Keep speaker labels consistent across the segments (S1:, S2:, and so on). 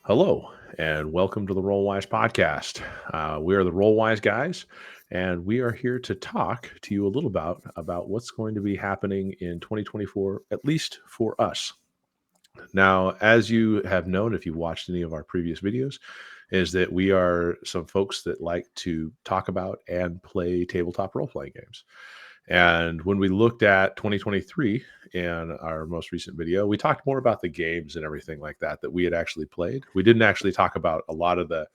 S1: Hello, and welcome to the Rollwise podcast. We are the Rollwise guys, and we are here to talk to you a little about what's going to be happening in 2024, at least for us. Now, as you have known, if you've watched any of our previous videos, is that we are some folks that like to talk about and play tabletop role playing games. And when we looked at 2023 in our most recent video, we talked more about the games and everything like that we had actually played. We didn't actually talk about a lot of the,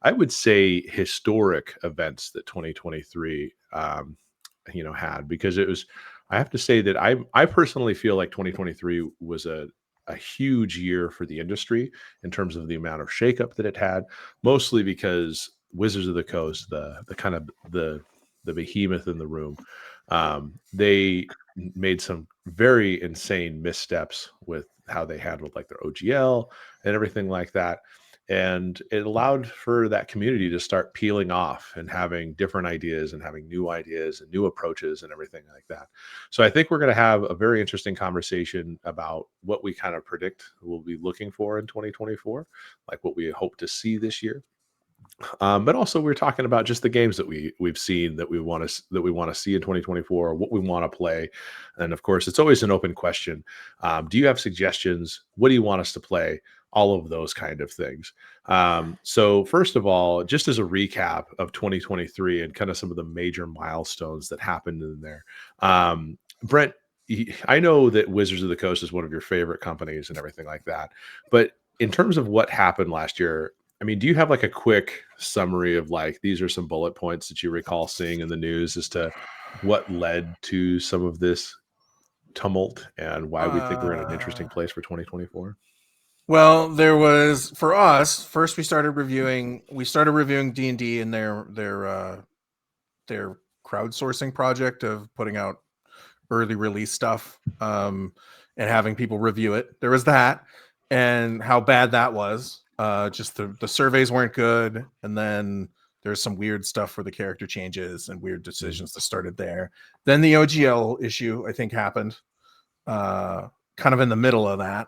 S1: I would say, historic events that 2023, had, because it was. I have to say that I personally feel like 2023 was a huge year for the industry in terms of the amount of shakeup that it had, mostly because Wizards of the Coast, the kind of the behemoth in the room, they made some very insane missteps with how they handled like their OGL and everything like that. And it allowed for that community to start peeling off and having different ideas and having new ideas and new approaches and everything like that. So I think we're going to have a very interesting conversation about what we kind of predict we'll be looking for in 2024, like what we hope to see this year. But also we're talking about just the games that we've seen that we want to see in 2024, what we want to play, and of course it's always an open question. Do you have suggestions? What do you want us to play? All of those kind of things. So first of all, just as a recap of 2023 and kind of some of the major milestones that happened in there, Brent. I know that Wizards of the Coast is one of your favorite companies and everything like that, but in terms of what happened last year, I mean, do you have like a quick summary of like these are some bullet points that you recall seeing in the news as to what led to some of this tumult and why we think we're in an interesting
S2: Uh,
S1: place for 2024?
S2: well, there was for us first. We started reviewing D&D and their crowdsourcing project of putting out early release stuff, and having people review it. There was that, and how bad that was. Just the surveys weren't good, and then there's some weird stuff for the character changes and weird
S1: Mhm.
S2: decisions that started there. Then the OGL issue, I think, happened kind of in the middle of that.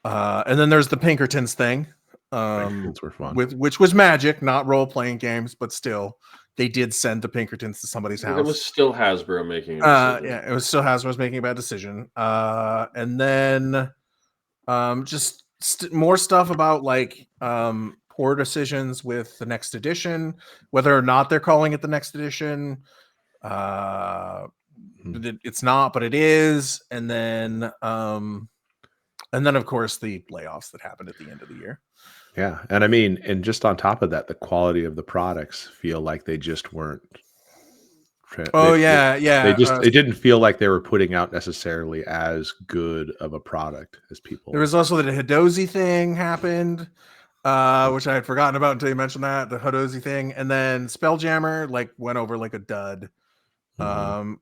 S2: And then there's the Pinkertons thing,
S1: Pinkertons were fun.
S2: with which was Magic, not role playing games, but still, they did send the Pinkertons to somebody's
S3: It
S2: house.
S3: was still Hasbro making a decision.
S2: Yeah, it was still Hasbro's making a bad decision. And then just more stuff about like poor decisions with the next edition, whether or not they're calling it the next edition. Uh, it's not, but it is. And then of course the layoffs that happened at the end of the year.
S1: Yeah. And I mean, and just on top of that, the quality of the products feel like they just weren't.
S2: Oh
S1: They,
S2: yeah,
S1: they
S2: yeah.
S1: just it didn't feel like they were putting out necessarily as good of a product as
S2: There
S1: people.
S2: was also the Hidozi thing happened, which I had forgotten about until you mentioned that, the Hidozi thing. And then Spelljammer like went over like a dud.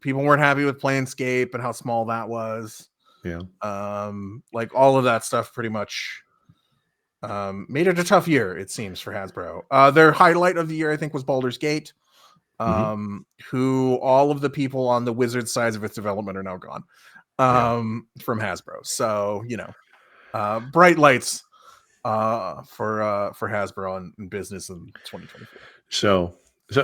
S2: People weren't happy with Planescape and how small that was.
S1: Yeah.
S2: Like all of that stuff pretty much made it a tough year, it seems, for Hasbro. Their highlight of the year, I think, was Baldur's Gate,
S1: Mhm.
S2: who all of the people on the Wizard sides of its development are now gone,
S1: Yeah.
S2: from Hasbro. So, bright lights for Hasbro in business in 2024.
S1: So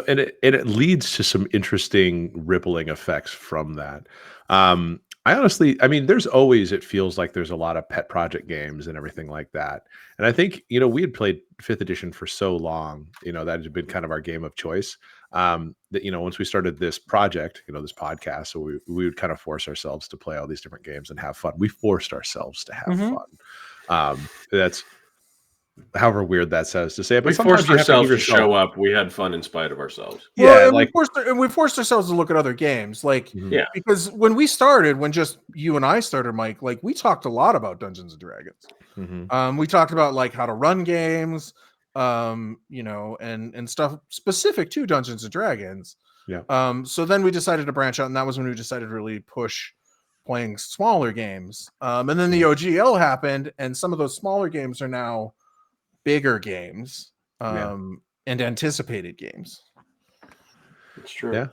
S1: and it leads to some interesting rippling effects from that. I honestly, I mean, there's always it feels like there's a lot of pet project games and everything like that. And I think, we had played fifth edition for so long, that had been kind of our game of choice. That once we started this project, this podcast, so we would kind of force ourselves to play all these different games and have fun. We forced ourselves to have
S2: Mm-hmm.
S1: fun. That's however weird that says to say it,
S3: We
S1: but sometimes
S3: forced
S1: you have to give
S3: ourselves to
S1: yourself.
S3: show up. We had fun in spite of ourselves.
S1: Yeah,
S2: Well, and
S1: like.
S2: we forced ourselves to look at other games, like,
S1: Mhm.
S3: Yeah.
S2: because when we started, when just you and I started, Mike, like we talked a lot about Dungeons and Dragons.
S1: Mhm.
S2: We talked about like how to run games, and stuff specific to Dungeons and Dragons.
S1: Yeah.
S2: So then we decided to branch out, and that was when we decided to really push playing smaller games. And then the OGL happened, and some of those smaller games are now bigger games,
S1: Yeah.
S2: and anticipated games.
S3: It's true.
S1: Yeah.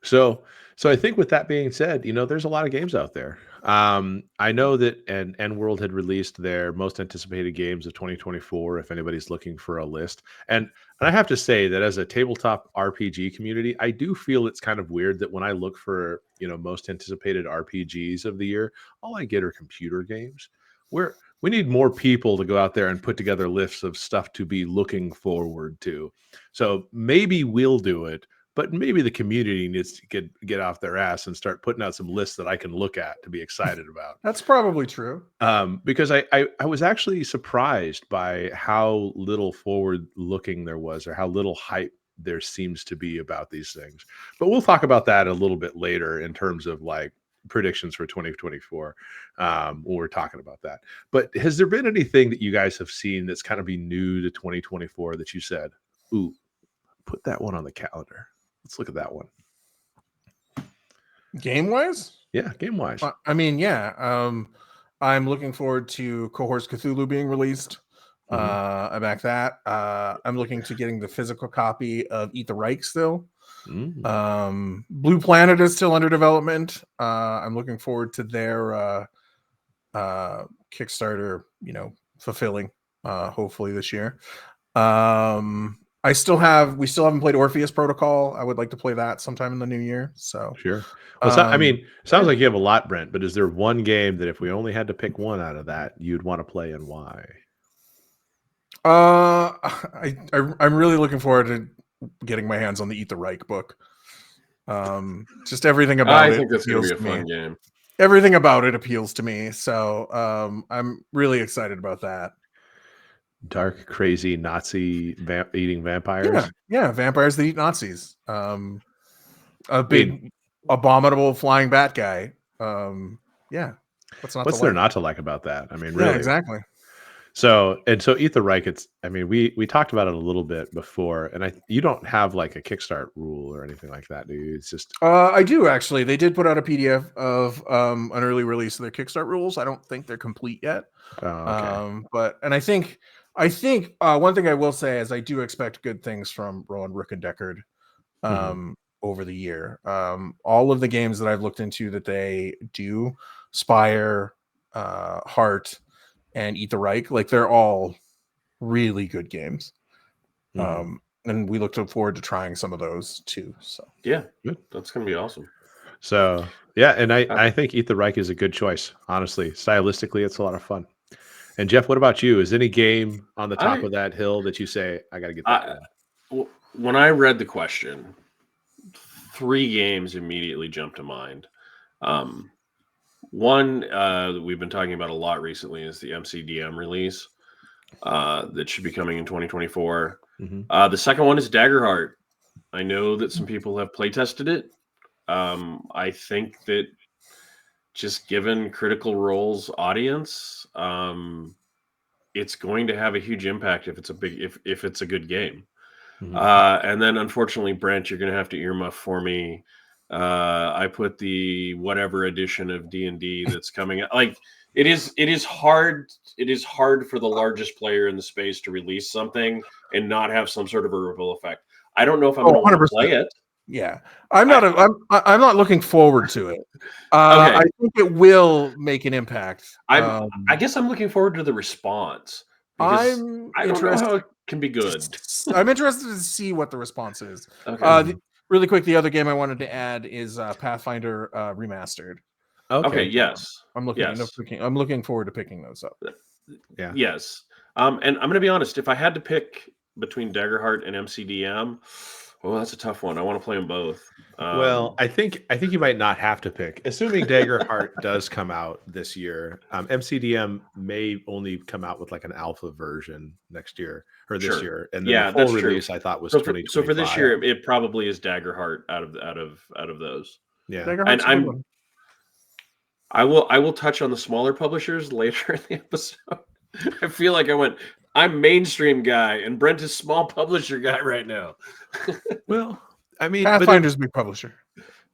S1: So, I think with that being said, there's a lot of games out there. I know that and World had released their most anticipated games of 2024. If anybody's looking for a list, and I have to say that as a tabletop RPG community, I do feel it's kind of weird that when I look for most anticipated RPGs of the year, all I get are computer games. We need more people to go out there and put together lists of stuff to be looking forward to. So maybe we'll do it. But maybe the community needs to get off their ass and start putting out some lists that I can look at to be excited about.
S2: That's probably true.
S1: Because I was actually surprised by how little forward looking there was, or how little hype there seems to be about these things. But we'll talk about that a little bit later in terms of like predictions for 2024 when we're talking about that. But has there been anything that you guys have seen that's kind of be new to 2024 that you said, ooh, put that one on the calendar? Let's look at that one.
S2: Game wise?
S1: Yeah, game wise.
S2: I mean, yeah. I'm looking forward to Cohorts Cthulhu being released. I back that. I'm looking to getting the physical copy of Eat the Reich still. Blue Planet is still under development. I'm looking forward to their Kickstarter, fulfilling hopefully this year. We still haven't played Orpheus Protocol. I would like to play that sometime in the new year. So
S1: sure. Well, sounds like you have a lot, Brent. But is there one game that if we only had to pick one out of that, you'd want to play, and why?
S2: I'm really looking forward to getting my hands on the Eat the Reich book. Just everything about it.
S3: I think that's going to be a fun game.
S2: Everything about it appeals to me. So I'm really excited about that.
S1: Dark, crazy Nazi eating vampires.
S2: Yeah, vampires that eat Nazis. A big, abominable flying bat guy. Yeah,
S1: what's there not to like about that? I mean, really,
S2: yeah, exactly.
S1: So Eat the Reich. We talked about it a little bit before, and you don't have like a Kickstart rule or anything like that, do you? It's just
S2: I do actually. They did put out a PDF of an early release of their Kickstart rules. I don't think they're complete yet.
S1: Okay.
S2: But I think one thing I will say is I do expect good things from Rowan Rickendeckard over the year. All of the games that I've looked into that they do, Spire, Heart, and Eat the Reich, like they're all really good games. And we look forward to trying some of those too. So
S3: yeah, that's gonna be awesome.
S1: So yeah, and I think Eat the Reich is a good choice. Honestly, stylistically, it's a lot of fun. And Jeff, what about you? Is any game on the top of that hill that you say, I got to get that
S3: one? When I read the question, 3 games immediately jumped to mind. One that we've been talking about a lot recently is the MCDM release that should be coming in 2024. The second one is Daggerheart. I know that some people have play tested it. I think that just given Critical Role's audience, it's going to have a huge impact if it's a good game. And then unfortunately, Brent, you're going to have to earmuff for me. I put the whatever edition of D&D that's coming out. Like it is hard for the largest player in the space to release something and not have some sort of a ripple effect. I don't know if I'm going to want to play it.
S2: Yeah, I'm not looking forward to it. I think it will make an impact.
S3: I guess I'm looking forward to the response. I don't know how it can be good.
S2: I'm interested to see what the response is.
S1: Okay.
S2: Really quick, the other game I wanted to add is Pathfinder Remastered.
S3: Okay. Yes.
S2: I'm looking forward to picking those up.
S1: Yeah.
S3: Yes. And I'm going to be honest. If I had to pick between Daggerheart and MCDM, well, that's a tough one. I want to play them both.
S1: Well, I think you might not have to pick, assuming Daggerheart does come out this year. MCDM may only come out with like an alpha version next year or this year, and then the full release I thought was 2025.
S3: So for this year, it probably is Daggerheart out of those.
S1: Yeah,
S3: and I will touch on the smaller publishers later in the episode. I feel like I'm mainstream guy, and Brent is small publisher guy right now.
S1: Well, I mean,
S2: Pathfinder's big publisher.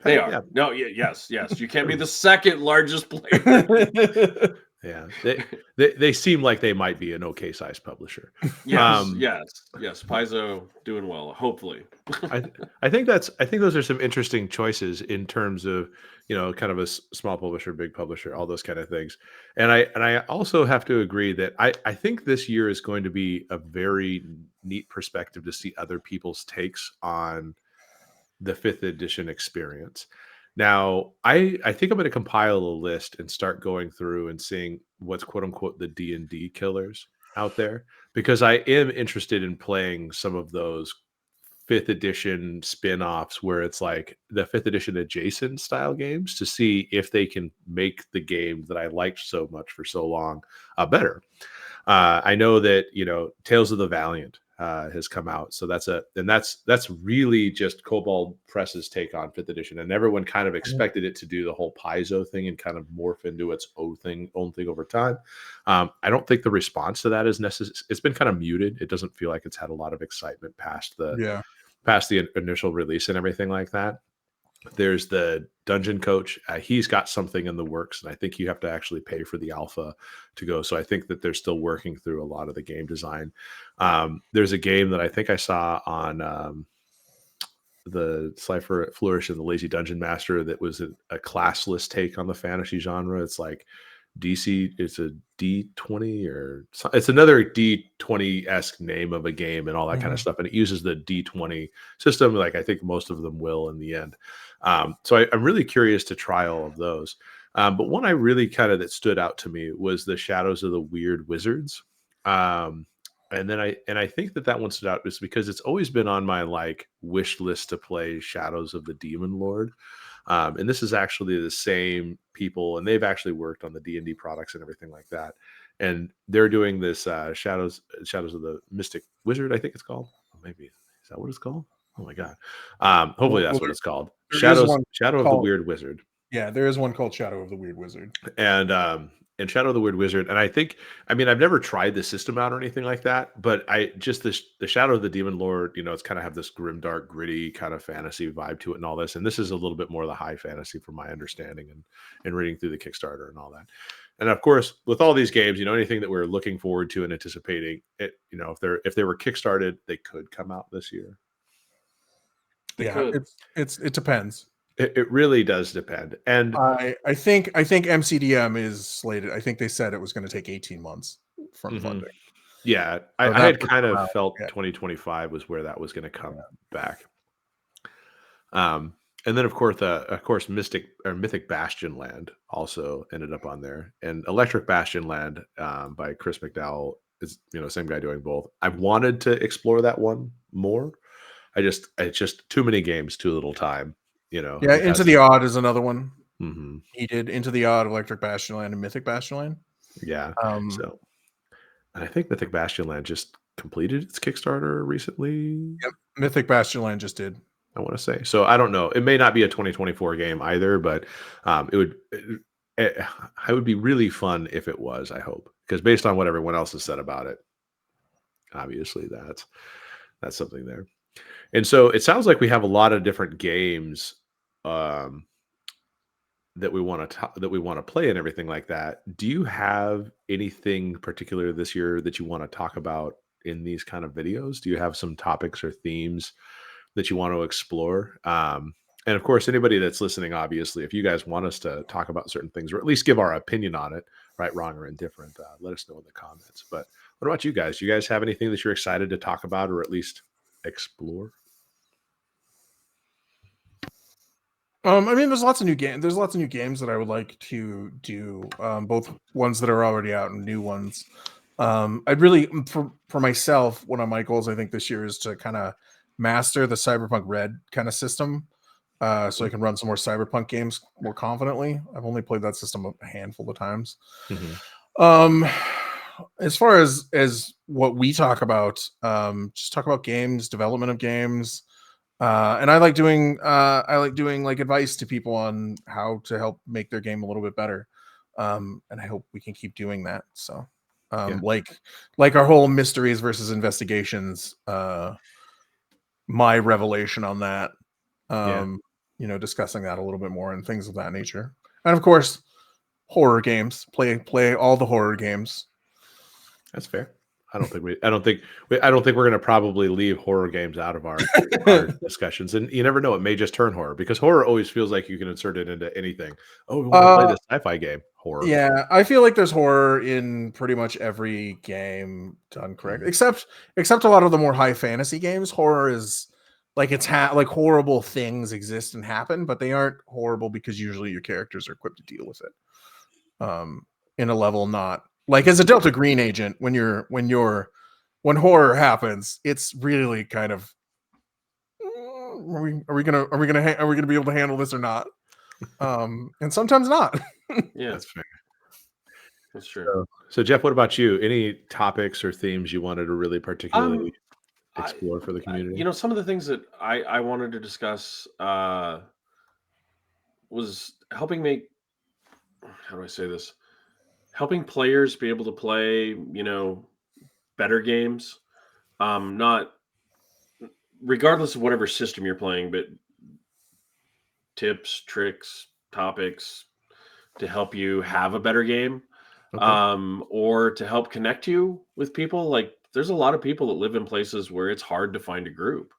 S3: They are. Yeah. No, yes. You can't be the second largest player.
S1: Yeah, they seem like they might be an okay size publisher.
S3: Yes, yes. Paizo doing well, hopefully.
S1: I think those are some interesting choices in terms of, kind of a small publisher, big publisher, all those kind of things. And I also have to agree that I think this year is going to be a very neat perspective to see other people's takes on the 5th edition experience. Now, I think I'm going to compile a list and start going through and seeing what's quote unquote the D&D killers out there, because I am interested in playing some of those 5th edition spin-offs where it's like the 5th edition adjacent style games, to see if they can make the game that I liked so much for so long better. I know that Tales of the Valiant has come out, so that's really just Cobalt Press's take on 5th edition, and everyone kind of expected it to do the whole Paizo thing and kind of morph into its own thing over time. I don't think the response to that is necessary. It's been kind of muted. It doesn't feel like it's had a lot of excitement past the initial release and everything like that. There's the Dungeon Coach. He's got something in the works, and I think you have to actually pay for the alpha to go. So I think that they're still working through a lot of the game design. There's a game that I think I saw on the Cypher Flourish and the Lazy Dungeon Master that was a classless take on the fantasy genre. It's like DC, it's a D20 or it's another D20-esque name of a game and all that kind of stuff. And it uses the D20 system. Like I think most of them will in the end. So I'm really curious to try all of those. But one I really kind of that stood out to me was the Shadows of the Weird Wizards. And then I think that one stood out just because it's always been on my like wish list to play Shadows of the Demon Lord. And this is actually the same people, and they've actually worked on the D&D products and everything like that. And they're doing this Shadows of the Mystic Wizard, I think it's called. Maybe is that what it's called? Oh my god! Hopefully that's what it's called. Shadow of the Weird Wizard.
S2: Yeah, there is one called Shadow of the Weird Wizard.
S1: And Shadow of the Weird Wizard. And I've never tried the system out or anything like that, but the Shadow of the Demon Lord, it's kind of have this grim, dark, gritty kind of fantasy vibe to it and all this. And this is a little bit more of the high fantasy from my understanding and reading through the Kickstarter and all that. And of course, with all these games, anything that we're looking forward to and anticipating it, if they were Kickstarted, they could come out this year.
S2: It depends.
S1: It really does depend. And
S2: I think MCDM is slated. I think they said it was going to take 18 months from funding.
S1: Yeah, I had kind of felt 2025 was where that was going to come back. And then of course, Mythic Bastion Land also ended up on there, and Electric Bastion Land by Chris McDowell is same guy doing both. I've wanted to explore that one more. It's just too many games, too little time.
S2: Yeah, Into the Odd is another one.
S1: Mm-hmm.
S2: He did Into the Odd, Electric Bastion Land, and Mythic Bastion Land.
S1: Yeah. So, and I think Mythic Bastion Land just completed its Kickstarter recently.
S2: Yep, Mythic Bastion Land just did.
S1: I want to say. So I don't know. It may not be a 2024 game either, but it would be really fun if it was. I hope, because based on what everyone else has said about it, obviously that's something there. And so it sounds like we have a lot of different games that we want to play and everything like that. Do you have anything particular this year that you want to talk about in these kind of videos? Do you have some topics or themes that you want to explore? And of course, anybody that's listening, obviously, if you guys want us to talk about certain things or at least give our opinion on it, right, wrong, or indifferent, let us know in the comments. But what about you guys? Do you guys have anything that you're excited to talk about or at least explore?
S2: There's lots of new games. There's lots of new games that I would like to do, both ones that are already out and new ones. I'd really, for myself, one of my goals I think this year is to kind of master the Cyberpunk Red kind of system, so I can run some more Cyberpunk games more confidently. I've only played that system a handful of times. As far as what we talk about, just talk about games, development of games. And I like doing like advice to people on how to help make their game a little bit better. And I hope we can keep doing that. So like our whole mysteries versus investigations, my revelation on that, discussing that a little bit more and things of that nature. And of course, horror games. Play all the horror games.
S1: That's fair. I don't think we're going to probably leave horror games out of our discussions. And you never know, it may just turn horror, because horror always feels like you can insert it into anything. Oh, we want to play this sci-fi game. Horror.
S2: Yeah, I feel like there's horror in pretty much every game done correct, except a lot of the more high fantasy games. Horror is like like horrible things exist and happen, but they aren't horrible because usually your characters are equipped to deal with it. In a level not like as a Delta Green agent, when horror happens, it's really kind of are we gonna be able to handle this or not? And sometimes not.
S3: Yeah,
S1: that's fair.
S3: That's true.
S1: So Jeff, what about you? Any topics or themes you wanted to really particularly explore for the community?
S3: Some of the things that I wanted to discuss was helping make, how do I say this? Helping players be able to play, better games. Not regardless of whatever system you're playing, but tips, tricks, topics to help you have a better game. Okay. Or to help connect you with people. Like, there's a lot of people that live in places where it's hard to find a group.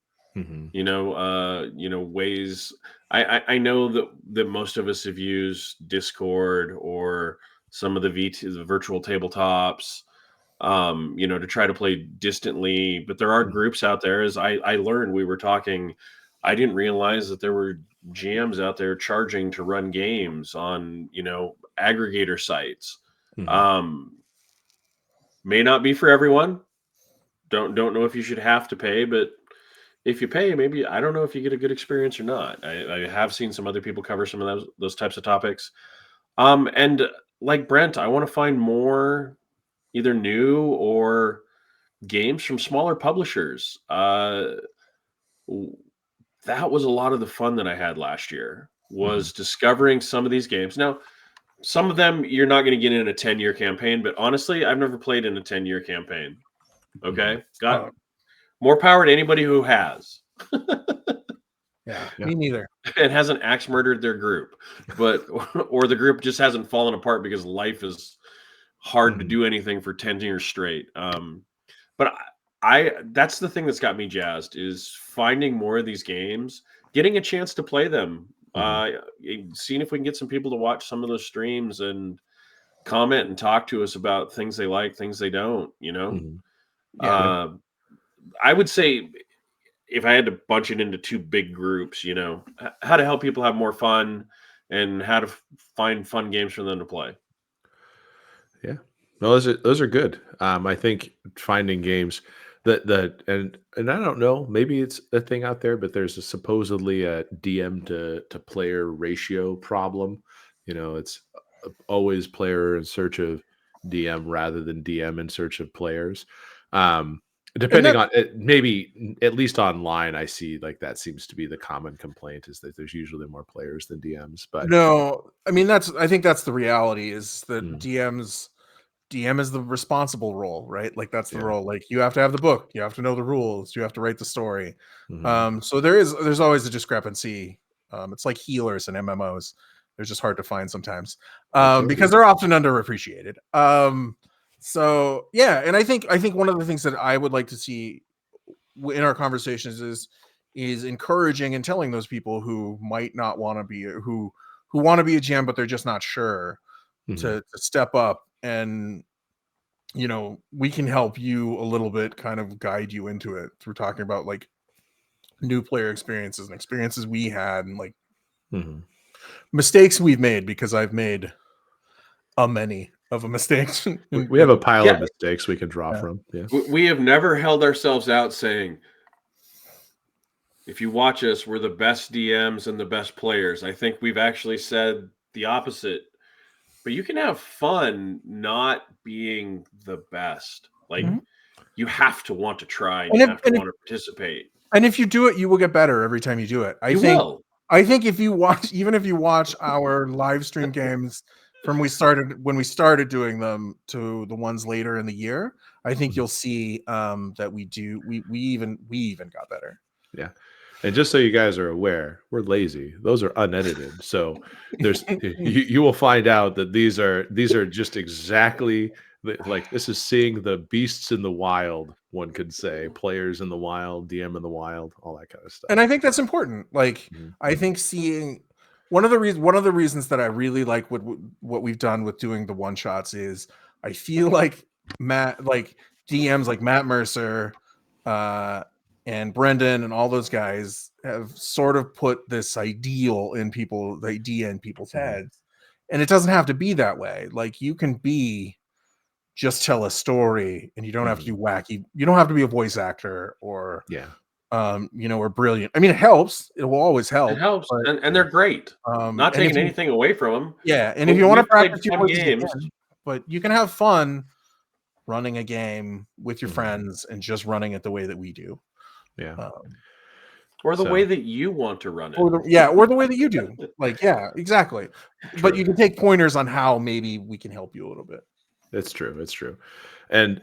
S3: Ways. I know that most of us have used Discord or some of the virtual tabletops, to try to play distantly. But there are groups out there. As I learned, we were talking, I didn't realize that there were GMs out there charging to run games on, aggregator sites. May not be for everyone. Don't know if you should have to pay, but if you pay, maybe, I don't know if you get a good experience or not. I have seen some other people cover some of those types of topics. And like Brent, I want to find more either new or games from smaller publishers. That was a lot of the fun that I had last year, was discovering some of these games. Now, some of them you're not going to get in a 10-year campaign, but honestly, I've never played in a 10-year campaign. Okay. Got more power to anybody who has.
S2: Yeah, me neither.
S3: It hasn't axe murdered their group, but or the group just hasn't fallen apart because life is hard to do anything for 10 years straight. But that's the thing that's got me jazzed, is finding more of these games, getting a chance to play them, seeing if we can get some people to watch some of those streams and comment and talk to us about things they like, things they don't, I would say, if I had to bunch it into two big groups, how to help people have more fun and how to find fun games for them to play.
S1: Yeah, no, those are good. I think finding games and I don't know, maybe it's a thing out there, but there's supposedly a DM to player ratio problem. It's always player in search of DM rather than DM in search of players. Depending on it, maybe at least online, I see like that seems to be the common complaint, is that there's usually more players than DMs. But
S2: no, I mean, I think that's the reality, is that DM is the responsible role, right? Like, that's the role. Like, you have to have the book, you have to know the rules, you have to write the story. So there's always a discrepancy. It's like healers and MMOs. They're just hard to find sometimes, because they're often underappreciated. So yeah, and I think one of the things that I would like to see in our conversations is encouraging and telling those people who might not want to be, who want to be a GM but they're just not sure, to step up, and we can help you a little bit, kind of guide you into it through talking about like new player experiences and experiences we had, and like mistakes we've made, because I've made many of a mistakes.
S1: We have a pile of mistakes we can draw from. Yeah,
S3: we have never held ourselves out saying, if you watch us, we're the best DMs and the best players. I think we've actually said the opposite. But you can have fun not being the best. Like, you have to want to try, and you have to want to participate.
S2: And if you do it, you will get better every time you do it. I think if you watch our live stream games from when we started doing them to the ones later in the year, I think you'll see that we even got better.
S1: Yeah. And just so you guys are aware, we're lazy. Those are unedited. So there's you will find out that these are just exactly like this is seeing the beasts in the wild, one could say, players in the wild, DM in the wild, all that kind of stuff.
S2: And I think that's important. Like, I think seeing one of the reasons that I really like what we've done with doing the one shots is I feel like DMs like Matt Mercer, and Brendan and all those guys have sort of put this ideal in the idea in people's heads, and it doesn't have to be that way. Like, you can just tell a story, and you don't have to do wacky. You don't have to be a voice actor or or brilliant. I mean, it helps. It will always help.
S3: It helps,
S2: but,
S3: and they're great. Not taking anything away from them.
S2: Yeah, and if you want to practice your
S3: games,
S2: but you can have fun running a game with your friends and just running it the way that we do.
S1: Yeah.
S3: Or the way that you want to run it.
S2: Or the way that you do. Like, yeah, exactly. True. But you can take pointers on how maybe we can help you a little bit.
S1: It's true. It's true. And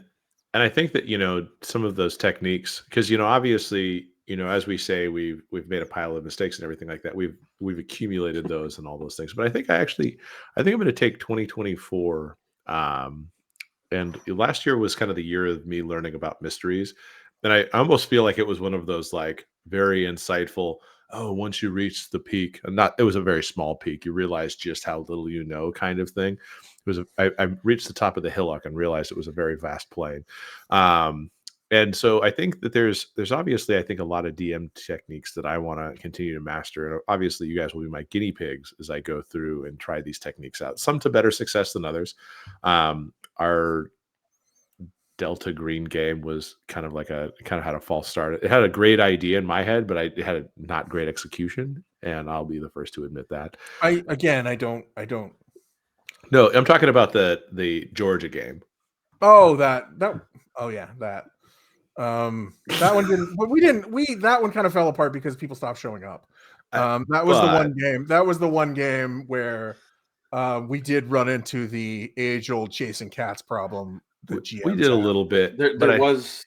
S1: I think that, some of those techniques, because, obviously, as we say, we've made a pile of mistakes and everything like that. We've accumulated those and all those things. But I think I'm going to take 2024. And last year was kind of the year of me learning about mysteries. And I almost feel like it was one of those like very insightful, once you reach the peak, it was a very small peak, you realize just how little kind of thing. It was I reached the top of the hillock and realized it was a very vast plain. And so I think that there's obviously, I think, a lot of DM techniques that I want to continue to master. And obviously you guys will be my guinea pigs as I go through and try these techniques out, some to better success than others. Our Delta Green game was kind of had a false start. It had a great idea in my head, but it had a not great execution, and I'll be the first to admit that.
S2: I don't.
S1: No, I'm talking about the Georgia game.
S2: Oh, that. Oh yeah, that. That one didn't. But that one kind of fell apart because people stopped showing up. That was the one game. That was the one game where we did run into the age-old chasing cats problem.
S1: We did a little bit.
S3: There was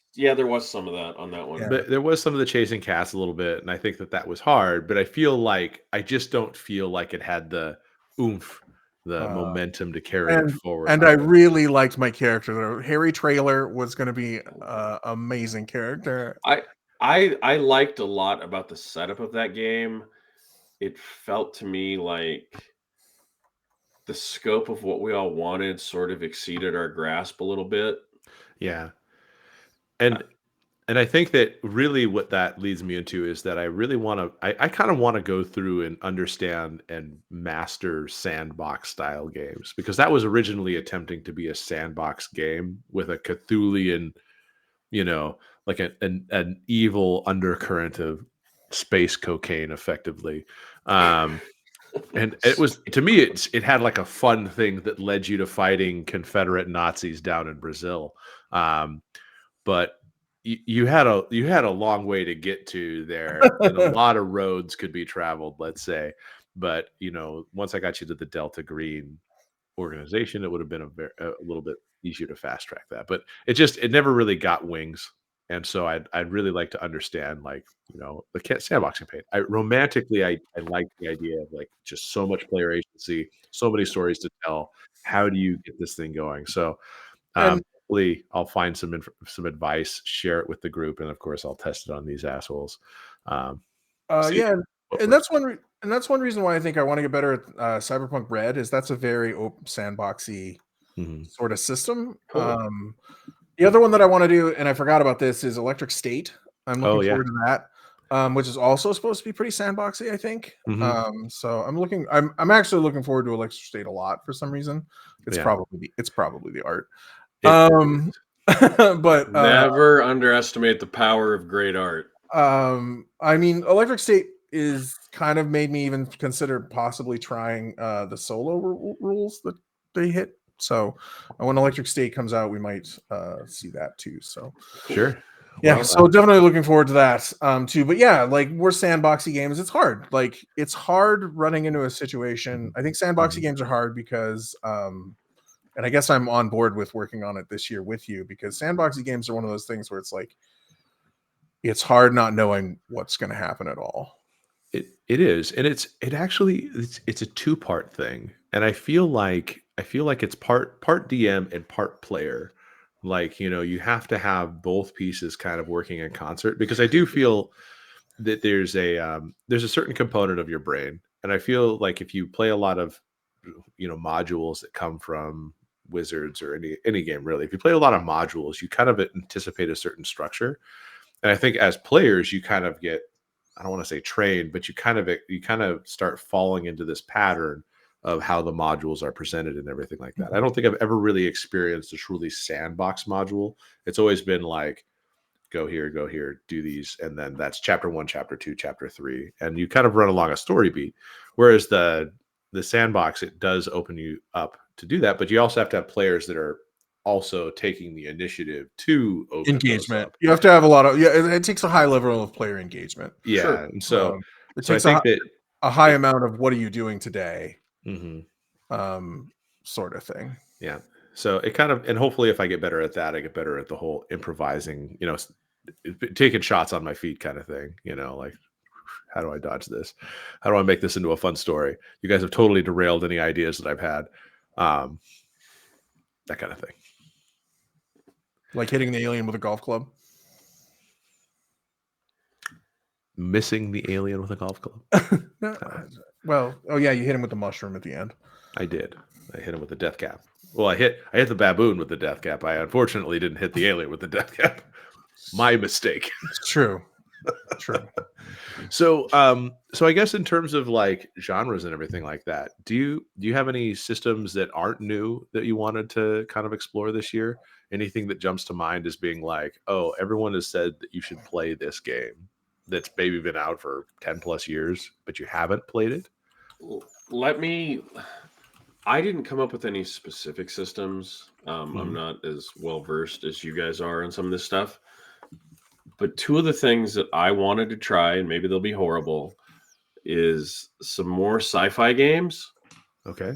S3: some of that on that one.
S1: Yeah. But there was some of the chasing cats a little bit, and I think that was hard. But I feel like I just don't feel like it had the oomph, the momentum to carry it forward.
S2: And I really liked my character. The Harry Trailer was going to be an amazing character.
S3: I liked a lot about the setup of that game. It felt to me like the scope of what we all wanted sort of exceeded our grasp a little bit.
S1: Yeah. And I think that really what that leads me into is that I really want to, I kind of want to go through and understand and master sandbox style games, because that was originally attempting to be a sandbox game with a Cthulhian, like an evil undercurrent of space cocaine effectively. And it was, to me, it had like a fun thing that led you to fighting Confederate Nazis down in Brazil. But you had a long way to get to there, and a lot of roads could be traveled, let's say. But once I got you to the Delta Green organization, it would have been a little bit easier to fast track that. But it never really got wings. And so I'd really like to understand, like, the sandbox campaign. Romantically, I like the idea of like just so much player agency, so many stories to tell. How do you get this thing going? So hopefully I'll find some advice, share it with the group, and of course I'll test it on these assholes.
S2: And that's one reason why I think I want to get better at Cyberpunk Red, is that's a very open sandboxy sort of system. Cool. The other one that I want to do, and I forgot about this, is Electric State. I'm looking forward to that, which is also supposed to be pretty sandboxy, I think. So I'm actually looking forward to Electric State a lot for some reason. It's probably the art. But
S3: never underestimate the power of great art.
S2: I mean, Electric State is kind of made me even consider possibly trying the solo rules that they hit. So when Electric State comes out, we might see that too. So
S1: sure.
S2: Yeah, so definitely looking forward to that too. But yeah, like, we're sandboxy games. It's hard. Like, it's hard running into a situation. I think sandboxy games are hard because and I guess I'm on board with working on it this year with you, because sandboxy games are one of those things where it's like, it's hard not knowing what's going to happen at all.
S1: It is, and it's a two-part thing, and I feel like it's part DM and part player. Like, you have to have both pieces kind of working in concert, because I do feel that there's a certain component of your brain, and I feel like if you play a lot of modules that come from Wizards or any game really, if you play a lot of modules, you kind of anticipate a certain structure, and I think as players you kind of get, I don't want to say trained, but you kind of start falling into this pattern of how the modules are presented and everything like that. I don't think I've ever really experienced a truly sandbox module. It's always been like, go here, do these, and then that's chapter 1, chapter 2, chapter 3, and you kind of run along a story beat. Whereas the sandbox, it does open you up to do that, but you also have to have players that are also taking the initiative to open
S2: engagement. You have to have a lot of it takes a high level of player engagement.
S1: Yeah, sure. And so
S2: it
S1: so
S2: takes
S1: I think
S2: a high amount of what are you doing today,
S1: mm-hmm.
S2: Sort of thing.
S1: Yeah. So it kind of, and hopefully if I get better at that, I get better at the whole improvising, taking shots on my feet kind of thing, like, how do I dodge this? How do I make this into a fun story? You guys have totally derailed any ideas that I've had. That kind of thing.
S2: Like hitting the alien with a golf club.
S1: Missing the alien with a golf club.
S2: Well, oh yeah, you hit him with the mushroom at the end.
S1: I did. I hit him with the death cap. Well, I hit the baboon with the death cap. I unfortunately didn't hit the alien with the death cap. My mistake.
S2: It's true. True.
S1: So I guess in terms of like genres and everything like that, do you have any systems that aren't new that you wanted to kind of explore this year? Anything that jumps to mind as being like, oh, everyone has said that you should play this game that's maybe been out for 10 plus years, but you haven't played it?
S3: I didn't come up with any specific systems. I'm not as well versed as you guys are in some of this stuff. But two of the things that I wanted to try, and maybe they'll be horrible, is some more sci-fi games.
S1: Okay.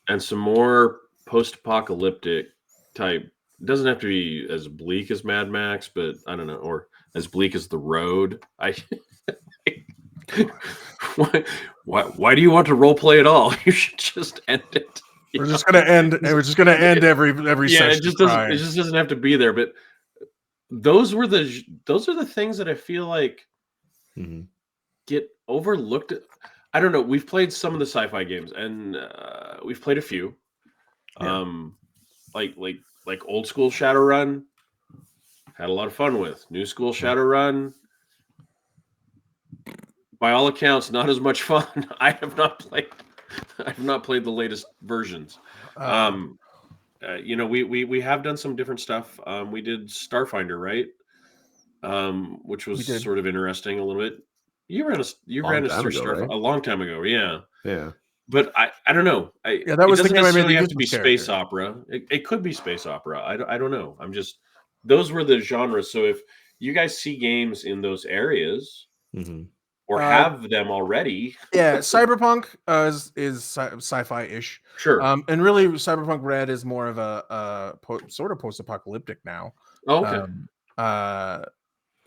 S3: And some more post-apocalyptic type. It doesn't have to be as bleak as Mad Max, but I don't know, or as bleak as The Road. Why do you want to role play at all? You should just end it.
S2: We're just gonna end. We're just gonna end every session.
S3: It just doesn't have to be there. But those are the things that I feel like get overlooked. I don't know. We've played some of the sci-fi games, and we've played a few. Yeah. Like old school Shadowrun, had a lot of fun with. New school Shadowrun, by all accounts, not as much fun. I have not played the latest versions. We have done some different stuff. We did Starfinder, right? Which was sort of interesting a little bit. You ran us through Starfinder, right? A long time ago, yeah.
S1: Yeah.
S3: But I don't know.
S2: That was the game I made.
S3: It have to be space opera. It could be space opera. I don't know. Those were the genres. So if you guys see games in those areas, or have them already,
S2: yeah, Cyberpunk is sci-fi-ish.
S3: Sure.
S2: And really, Cyberpunk Red is more of a sort of post-apocalyptic now.
S3: Oh, okay.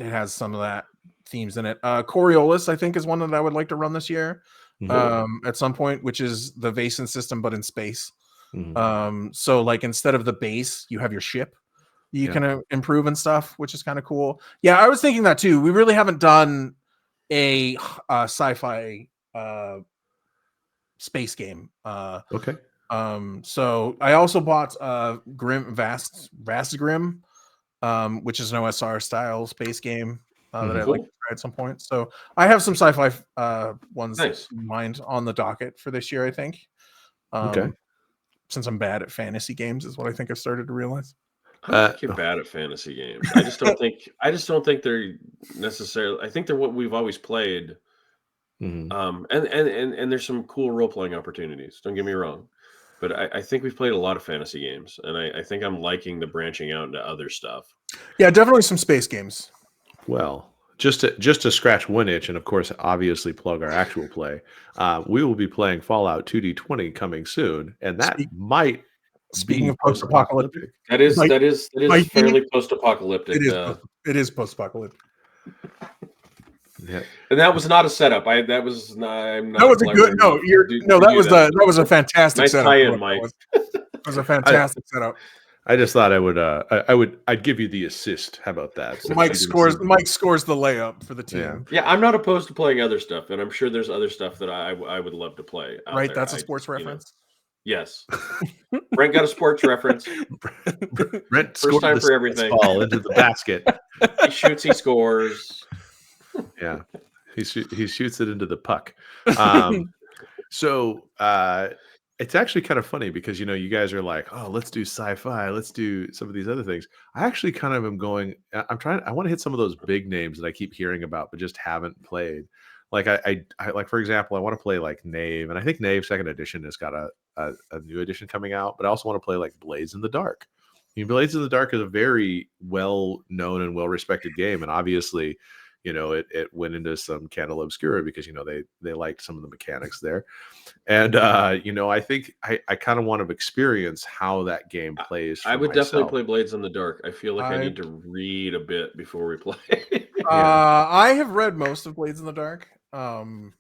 S2: It has some of that themes in it. Coriolis, I think, is one that I would like to run this year. At some point, which is the Vaesen system but in space. So like instead of the base, you have your ship you can improve and stuff, which is kind of cool. Yeah, I was thinking that too. We really haven't done a sci-fi space game.
S1: Okay.
S2: So I also bought Vast Grim, which is an OSR style space game that I'd like to try at some point. So I have some sci-fi ones in mind on the docket for this year, I think.
S1: Okay.
S2: Since I'm bad at fantasy games, is what I think I've started to realize.
S3: I don't think you're bad at fantasy games. I just don't think they're necessarily. I think they're what we've always played. And there's some cool role playing opportunities. Don't get me wrong, but I think we've played a lot of fantasy games, and I think I'm liking the branching out into other stuff.
S2: Yeah, definitely some space games.
S1: Well, just to scratch one itch, and of course, obviously plug our actual play. We will be playing Fallout 2D20 coming soon, and that might.
S2: Speaking of post-apocalyptic,
S3: that is fairly post-apocalyptic.
S2: It is post-apocalyptic.
S1: Yeah.
S3: And that was not a setup. That was not. I'm not
S2: That was a good.
S3: clever
S2: No,
S3: enough
S2: you're
S3: to
S2: no.
S3: do
S2: That was a fantastic
S3: nice
S2: setup.
S3: tie-in, Mike.
S2: That was a fantastic setup.
S1: I just thought I would. I'd give you the assist. How about that?
S2: Mike scores the layup for the team.
S3: Yeah, I'm not opposed to playing other stuff, and I'm sure there's other stuff that I would love to play. Out
S2: Right,
S3: there.
S2: that's a sports reference.
S3: Yes, Brent got a sports reference.
S1: Brent
S3: First time for everything.
S1: Ball into the basket.
S3: He shoots, he scores.
S1: Yeah, he shoots it into the puck. So it's actually kind of funny because you guys are like, oh, let's do sci-fi, let's do some of these other things. I actually kind of am going. I want to hit some of those big names that I keep hearing about, but just haven't played. Like I like, for example, I want to play like Knave, and I think Knave Second Edition has got a new edition coming out. But I also want to play like Blades in the Dark. Blades in the Dark is a very well known and well respected game, and obviously, it went into some Candle Obscura because they liked some of the mechanics there. And I think I kind of want to experience how that game plays.
S3: I would definitely play Blades in the Dark. I feel like I need to read a bit before we play.
S2: I have read most of Blades in the Dark. And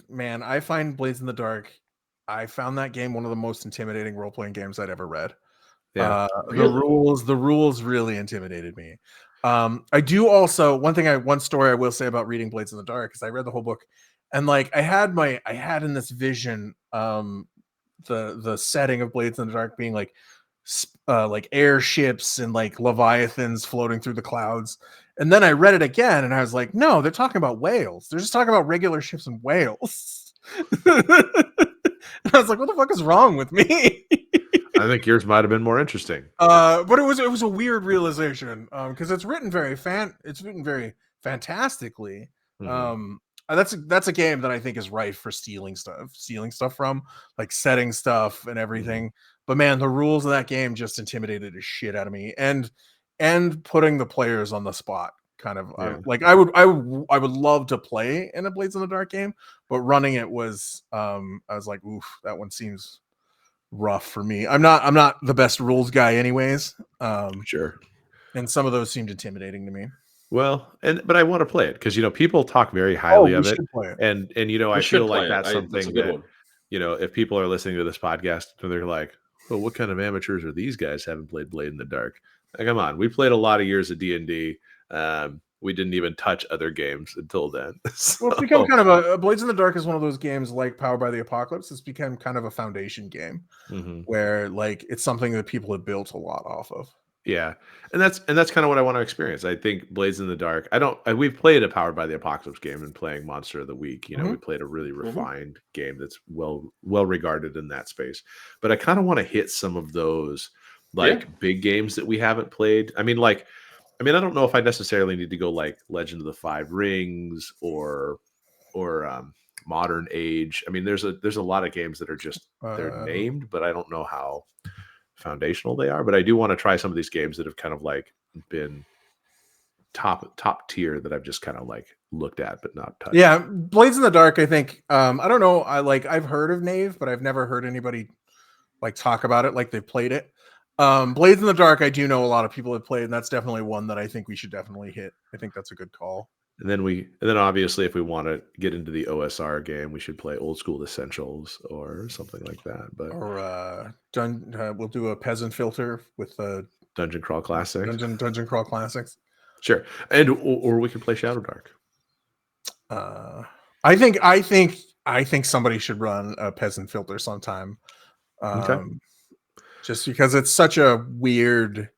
S2: man, I find Blades in the Dark. I found that game one of the most intimidating role-playing games I'd ever read.
S1: Yeah,
S2: really? The rules really intimidated me. I do also one story I will say about reading Blades in the Dark is I read the whole book, and like I had in this vision the setting of Blades in the Dark being like airships and like leviathans floating through the clouds. And then I read it again and I was like, no, they're talking about whales. They're just talking about regular ships and whales. And I was like, what the fuck is wrong with me?
S1: I think yours might have been more interesting.
S2: But it was a weird realization because it's written very fantastically.
S1: Mm-hmm.
S2: That's a game that I think is rife for stealing stuff from, like setting stuff and everything. But man, the rules of that game just intimidated the shit out of me, and putting the players on the spot. Kind of like I would love to play in a Blades in the Dark game, but running it was I was like, oof, that one seems rough for me. I'm not the best rules guy anyways.
S1: Sure.
S2: And some of those seemed intimidating to me.
S1: Well, but I want to play it because people talk very highly of it.
S2: Play it.
S1: And I feel like that's something that if people are listening to this podcast and they're like, well, what kind of amateurs are these guys haven't played Blade in the Dark? Like, come on, we played a lot of years of D&D. We didn't even touch other games until then.
S2: So. Well, it's become kind of a Blades in the Dark is one of those games like Powered by the Apocalypse. It's become kind of a foundation game where like it's something that people have built a lot off of.
S1: Yeah, and that's kind of what I want to experience. I think Blades in the Dark. We've played a Powered by the Apocalypse game and playing Monster of the Week. We played a really refined game that's well regarded in that space. But I kind of want to hit some of those big games that we haven't played. I don't know if I necessarily need to go like Legend of the Five Rings or Modern Age. I mean, there's a lot of games that are just they're named, but I don't know how foundational they are. But I do want to try some of these games that have kind of like been top tier that I've just kind of like looked at but not touched.
S2: Yeah, Blades in the Dark. I think I don't know. I've heard of Knave, but I've never heard anybody like talk about it like they've played it. Blades in the Dark, I do know a lot of people have played, and that's definitely one that I think we should definitely hit. I think that's a good call.
S1: And then obviously, if we want to get into the OSR game, we should play Old School Essentials or something like that. But
S2: we'll do a peasant filter with
S1: Dungeon Crawl Classics.
S2: Dungeon Crawl Classics.
S1: Sure, and or we could play Shadow Dark.
S2: I think somebody should run a peasant filter sometime.
S1: Okay.
S2: Just because it's such a weird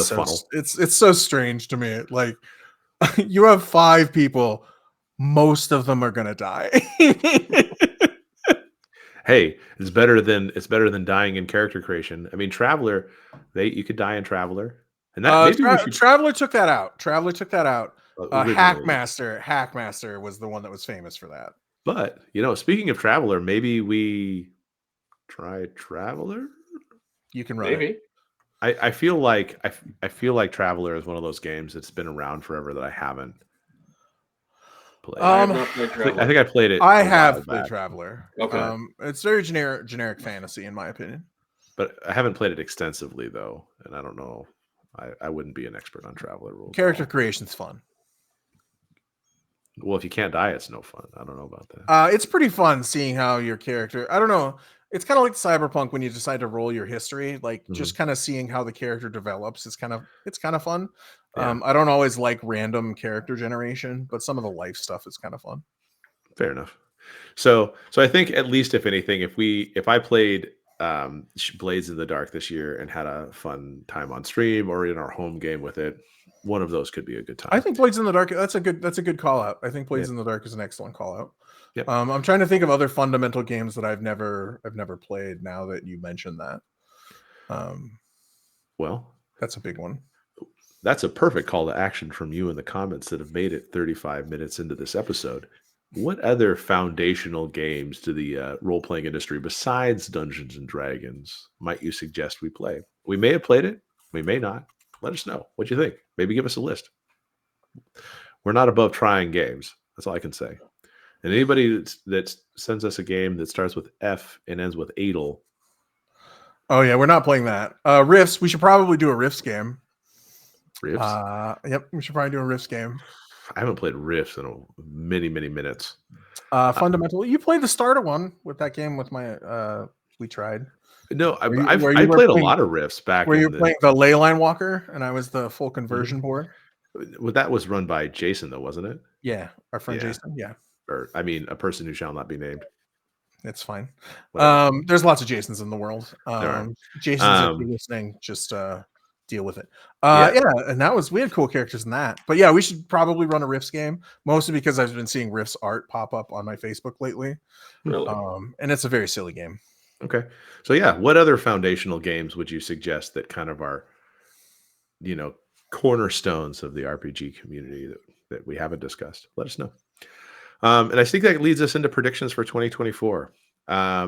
S1: funnel.
S2: It's so strange to me. Like you have 5 people, most of them are gonna die.
S1: Hey, it's better than dying in character creation. I mean, Traveler, you could die in Traveler, and that
S2: Traveler took that out. Hackmaster was the one that was famous for that.
S1: But speaking of Traveler, maybe we try Traveler.
S2: You can run it.
S1: I feel like Traveler is one of those games that's been around forever that I haven't played.
S3: I think
S1: I played it.
S2: I have played Traveler.
S3: Okay.
S2: It's very generic fantasy in my opinion.
S1: But I haven't played it extensively though, and I don't know. I wouldn't be an expert on Traveler rules.
S2: Character creation's fun.
S1: Well, if you can't die, it's no fun. I don't know about that.
S2: It's pretty fun seeing how your character. I don't know. It's kind of like Cyberpunk when you decide to roll your history, like just kind of seeing how the character develops. It's kind of fun.
S1: Yeah.
S2: I don't always like random character generation, but some of the life stuff is kind of fun.
S1: Fair enough. So I think at least if anything, if I played Blades in the Dark this year and had a fun time on stream or in our home game with it, one of those could be a good time.
S2: I think Blades in the Dark, that's a good call out. I think Blades in the Dark is an excellent call out.
S1: Yep.
S2: I'm trying to think of other fundamental games that I've never played now that you mentioned that.
S1: Well,
S2: that's a big one.
S1: That's a perfect call to action from you in the comments that have made it 35 minutes into this episode. What other foundational games to the role-playing industry besides Dungeons and Dragons might you suggest we play? We may have played it. We may not. Let us know. What you think? Maybe give us a list. We're not above trying games. That's all I can say. And anybody that sends us a game that starts with F and ends with Adel.
S2: Oh, yeah. We're not playing that. Rifts. We should probably do a Rifts game.
S1: Rifts?
S2: Yep. We should probably do a Rifts game.
S1: I haven't played Rifts in many minutes.
S2: Fundamental. You played the starter one with that game with my. We tried.
S1: No, I played a lot of Rifts back.
S2: Where you were playing the Leyline Walker, and I was the full conversion board.
S1: Well, that was run by Jason, though, wasn't it?
S2: Yeah, our friend Jason. Yeah,
S1: or I mean, a person who shall not be named.
S2: It's fine. There's lots of Jasons in the world. Jason's, if you're listening, just deal with it. And we had cool characters in that. But yeah, we should probably run a Rifts game, mostly because I've been seeing Rifts art pop up on my Facebook lately.
S3: Really?
S2: And it's a very silly game.
S1: Okay. So yeah, what other foundational games would you suggest that kind of are, cornerstones of the RPG community that we haven't discussed? Let us know. And I think that leads us into predictions for 2024. I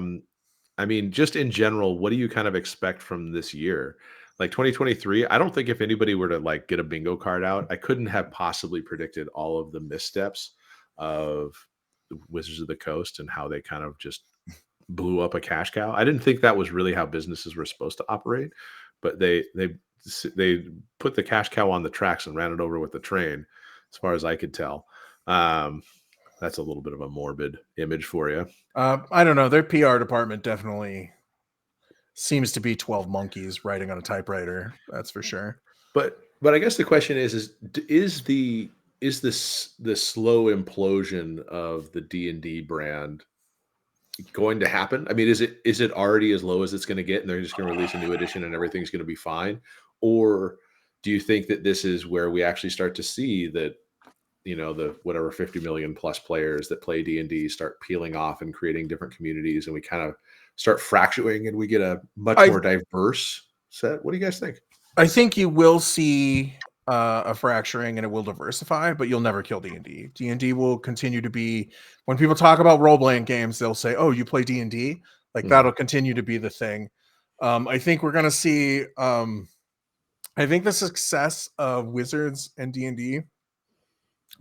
S1: mean, just in general, what do you kind of expect from this year? Like 2023, I don't think if anybody were to get a bingo card out, I couldn't have possibly predicted all of the missteps of Wizards of the Coast and how they kind of just blew up a cash cow. I didn't think that was really how businesses were supposed to operate, but they put the cash cow on the tracks and ran it over with the train, as far as I could tell. That's a little bit of a morbid image for you.
S2: I don't know. Their PR department definitely seems to be 12 monkeys writing on a typewriter. That's for sure.
S1: But I guess the question is the slow implosion of the D&D brand going to happen? I mean, is it already as low as it's going to get and they're just going to release a new edition and everything's going to be fine? Or do you think that this is where we actually start to see that, the whatever 50 million plus players that play D&D start peeling off and creating different communities and we kind of start fracturing and we get a much more diverse set? What do you guys think?
S2: I think you will see a fracturing and it will diversify, but you'll never kill D&D. D&D will continue to be, when people talk about role-playing games, they'll say, oh, you play D&D? That'll continue to be the thing. I think we're going to see, I think the success of Wizards and D&D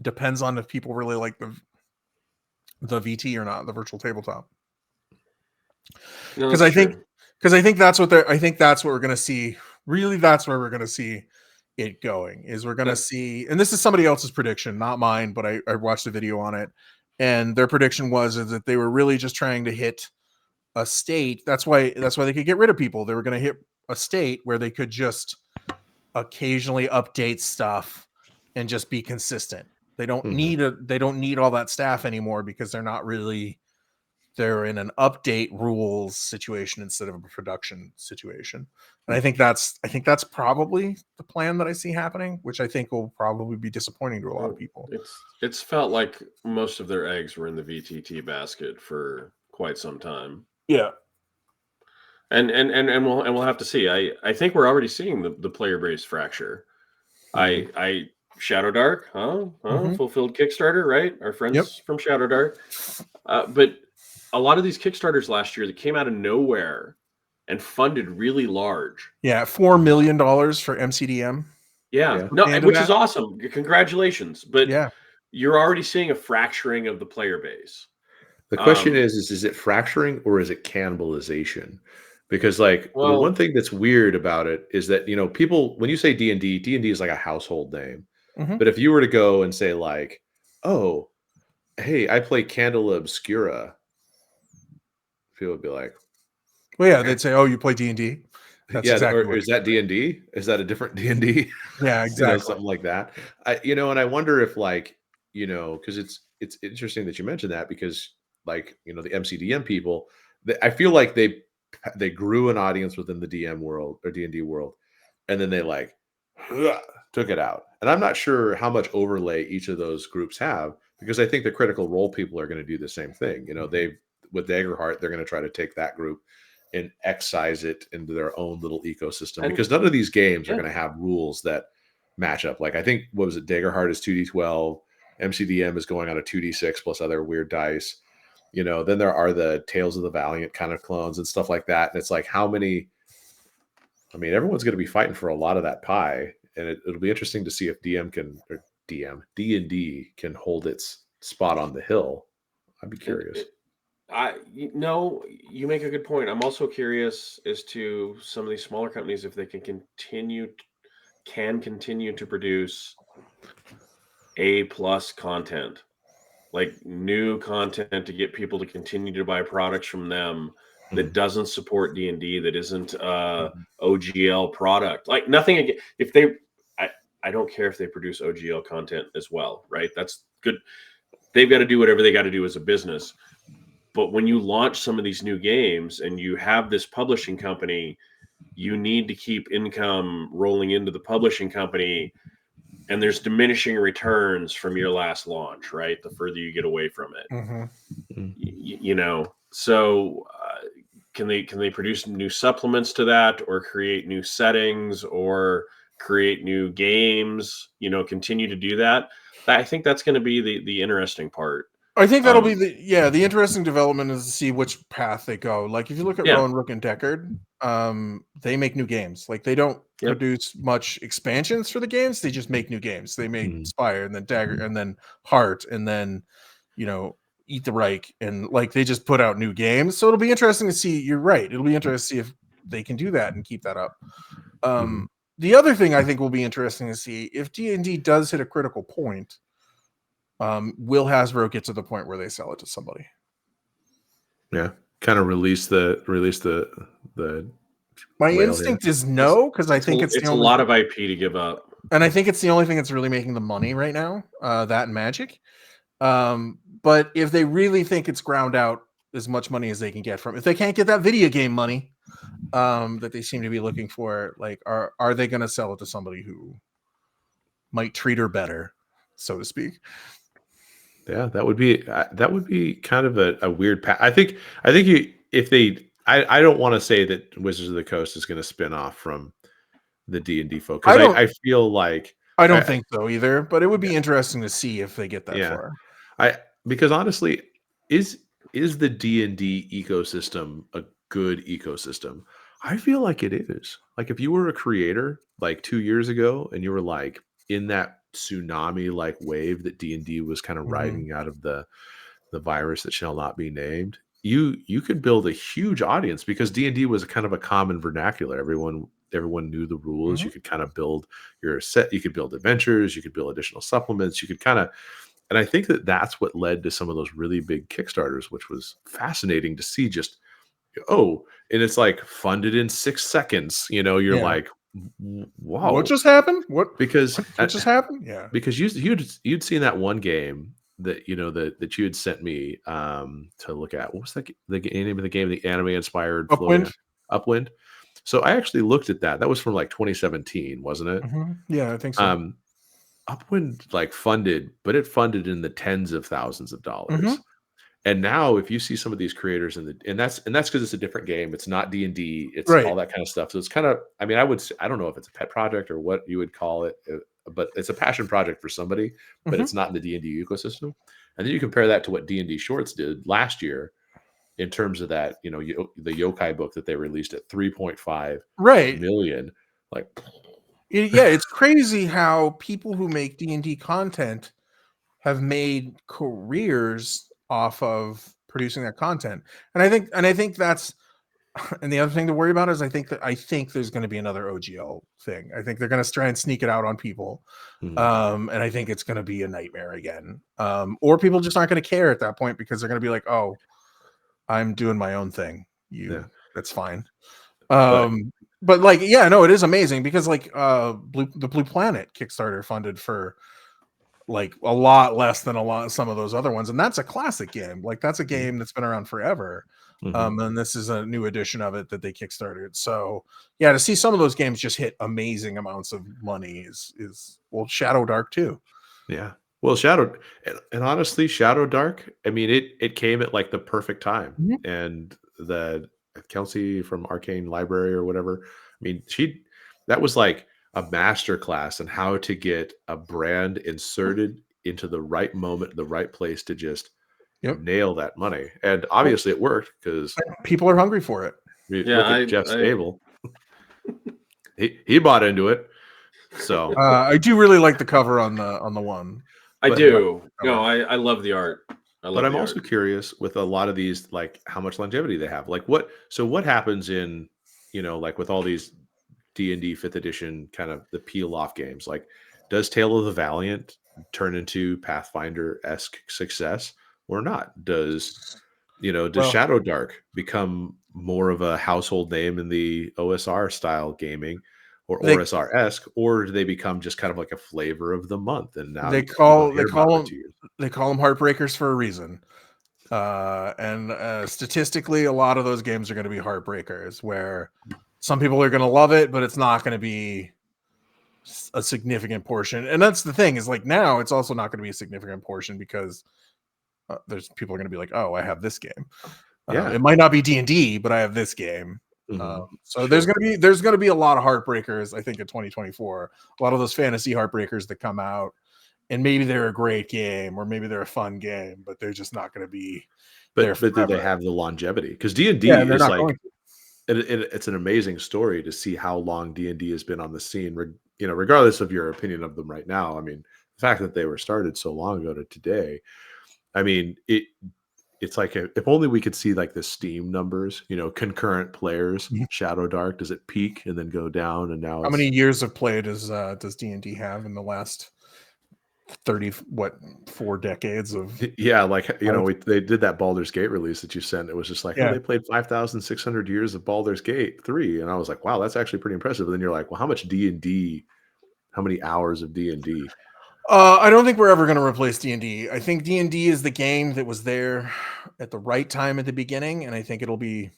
S2: depends on if people really like the VT or not, the virtual tabletop. Because I think that's what we're going to see. Really, that's where we're going to see it going. Is we're going to see, and this is somebody else's prediction, not mine, but I watched a video on it, and their prediction was that they were really just trying to hit a state. That's why they could get rid of people. They were going to hit a state where they could just occasionally update stuff and just be consistent. They don't need all that staff anymore because they're in an update rules situation instead of a production situation. And I think that's probably the plan that I see happening, which I think will probably be disappointing to a lot of people.
S3: It's felt like most of their eggs were in the VTT basket for quite some time.
S2: Yeah.
S3: And we'll have to see. I think we're already seeing the player base fracture. I Shadow Dark, fulfilled Kickstarter, right? Our friends from Shadow Dark. But a lot of these Kickstarters last year that came out of nowhere and funded really large.
S2: Yeah, $4 million for MCDM.
S3: Yeah. No, which is awesome. Congratulations. But you're already seeing a fracturing of the player base.
S1: The question is it fracturing or is it cannibalization? Because like the one
S3: Well,
S1: thing that's weird about it is that, people, when you say D&D, D&D is like a household name.
S2: Mhm.
S1: But if you were to go and say like, oh, hey, I play Candle Obscura, people would be like,
S2: Well, yeah,
S1: okay.
S2: they'd say, "Oh, you play D&D?" That's
S1: Yeah, or
S2: exactly what
S1: is that D&D? Is that a different D&D?
S2: Yeah, exactly.
S1: Something like that. And I wonder if like, because it's interesting that you mentioned that because like, the MCDM people, I feel like they grew an audience within the DM world or D&D world, and then they like took it out. And I'm not sure how much overlay each of those groups have because I think the Critical Role people are going to do the same thing. They with Daggerheart, they're going to try to take that group and excise it into their own little ecosystem
S3: and
S1: because none of these games are
S3: yeah,
S1: going to have rules that match up. Like I think what was it? Daggerheart is 2d12, MCDM is going on a 2d6 plus other weird dice. Then there are the Tales of the Valiant kind of clones and stuff like that. And it's like how many? I mean, everyone's going to be fighting for a lot of that pie, and it'll be interesting to see if D&D can hold its spot on the hill. I'd be
S3: and
S1: curious.
S3: you make a good point. I'm also curious as to some of these smaller companies if they can continue to produce A+ content, like new content to get people to continue to buy products from them that doesn't support D&D, that isn't OGL product. Like nothing again. If they, I don't care if they produce OGL content as well, right? That's good. They've got to do whatever they got to do as a business. But when you launch some of these new games and you have this publishing company, you need to keep income rolling into the publishing company, and there's diminishing returns from your last launch, right? The further you get away from it, So can they produce new supplements to that, or create new settings, or create new games? Continue to do that. I think that's going to be the interesting part.
S2: I think that'll be the interesting development is to see which path they go. Like if you look at
S3: Yeah.
S2: Rowan Rook and Deckard, they make new games. Like they don't
S3: Yep.
S2: produce much expansions for the games. They just make new games. They made
S1: Mhm.
S2: Spire and then Dagger and then Heart and then Eat the Reich, and like they just put out new games. So it'll be interesting to see. You're right. It'll be interesting to see if they can do that and keep that up. The other thing I think will be interesting to see if D&D does hit a critical point. Will Hasbro get to the point where they sell it to somebody?
S1: Yeah, kind of release the
S2: My
S1: whale here.
S2: instinct is no, because I think it's
S3: a
S2: the only,
S3: lot of IP to give up.
S2: and I think it's the only thing that's really making the money right now. That and Magic. But if they really think it's ground out as much money as they can get from, if they can't get that video game money, that they seem to be looking for, like, are they going to sell it to somebody who might treat her better, so to speak?
S1: Yeah, that would be kind of a weird path. I think if they, I don't want to say that Wizards of the Coast is going to spin off from the D&D folk because I feel like
S2: I don't think so either, but it would be interesting to see if they get that
S1: yeah,
S2: far.
S1: because honestly, is the D&D ecosystem a good ecosystem? I feel like it is. Like if you were a creator like 2 years ago and you were like in that tsunami like wave that D&D was kind of riding out of the virus that shall not be named, you could build a huge audience because D&D was kind of a common vernacular. Everyone knew the rules. You could kind of build your set, you could build adventures, you could build additional supplements, you could kind of, and I think that that's what led to some of those really big Kickstarters, which was fascinating to see. Just and it's like funded in 6 seconds. You're like, wow,
S2: what just happened? What
S1: because
S2: just happened? Yeah,
S1: because you'd seen that one game that that you had sent me to look at. What was the name of the game? The anime inspired
S2: Upwind.
S1: Upwind. So I actually looked at that. That was from like 2017, wasn't it?
S2: Yeah, I think so.
S1: Upwind like funded, but it funded in the tens of thousands of dollars. And now if you see some of these creators and that's because it's a different game. It's not D&D. It's all that kind of stuff. So it's kind of, I mean, I don't know if it's a pet project or what you would call it, but it's a passion project for somebody, but it's not in the D&D ecosystem. And then you compare that to what D&D Shorts did last year in terms of that, the yokai book that they released at 3.5 million. Like,
S2: yeah, it's crazy how people who make D&D content have made careers off of producing that content. And I think that's And the other thing to worry about is I think there's going to be another OGL thing. I think they're going to try and sneak it out on people. And I think it's going to be a nightmare again. Or people just aren't going to care at that point because they're going to be like, oh, I'm doing my own thing. That's fine. But like, yeah, no, it is amazing because like the Blue Planet Kickstarter funded for like a lot less than some of those other ones, and that's a classic game. Like that's a game that's been around forever. And this is a new edition of it that they kickstarted. So yeah, to see some of those games just hit amazing amounts of money is well, Shadow Dark too.
S1: Yeah. Well, Shadow, and honestly, Shadow Dark, I mean, it came at like the perfect time. And the Kelsey from Arcane Library or whatever, I mean, that was like a master class on how to get a brand inserted into the right moment, the right place to just nail that money. And obviously it worked because
S2: people are hungry for it.
S1: Look at Jeff Stable. He bought into it. So
S2: I do really like the cover on the one.
S3: I do. No, I love the art.
S1: But I'm also curious with a lot of these, like how much longevity they have. Like what happens in, like with all these D&D 5th edition kind of the peel off games, like does Tale of the Valiant turn into Pathfinder-esque success or not? Does Shadow Dark become more of a household name in the OSR style gaming or OSR-esque, or do they become just kind of like a flavor of the month? And now
S2: they call them heartbreakers for a reason. And statistically, a lot of those games are going to be heartbreakers where some people are going to love it, but it's not going to be a significant portion. And that's the thing is like now it's also not going to be a significant portion because there's people are going to be like, oh, I have this game. It might not be D&D, but I have this game. So there's going to be a lot of heartbreakers, I think, in 2024. A lot of those fantasy heartbreakers that come out, and maybe they're a great game or maybe they're a fun game, but they're just not going to be.
S1: But do they have the longevity? Because D&D is like it's an amazing story to see how long D&D has been on the scene. Regardless of your opinion of them right now. I mean, the fact that they were started so long ago to today. I mean, it's like if only we could see like the Steam numbers, concurrent players, Shadow Dark, does it peak and then go down? And now
S2: how many years of play does D&D have in the last 4 decades of?
S1: Yeah, like they did that Baldur's Gate release that you sent. It was just like, they played 5,600 years of Baldur's Gate 3, and I was like, wow, that's actually pretty impressive. But then you're like, well, how much D&D? How many hours of D&D?
S2: I don't think we're ever going to replace D&D. I think D&D is the game that was there at the right time at the beginning, and I think it'll be.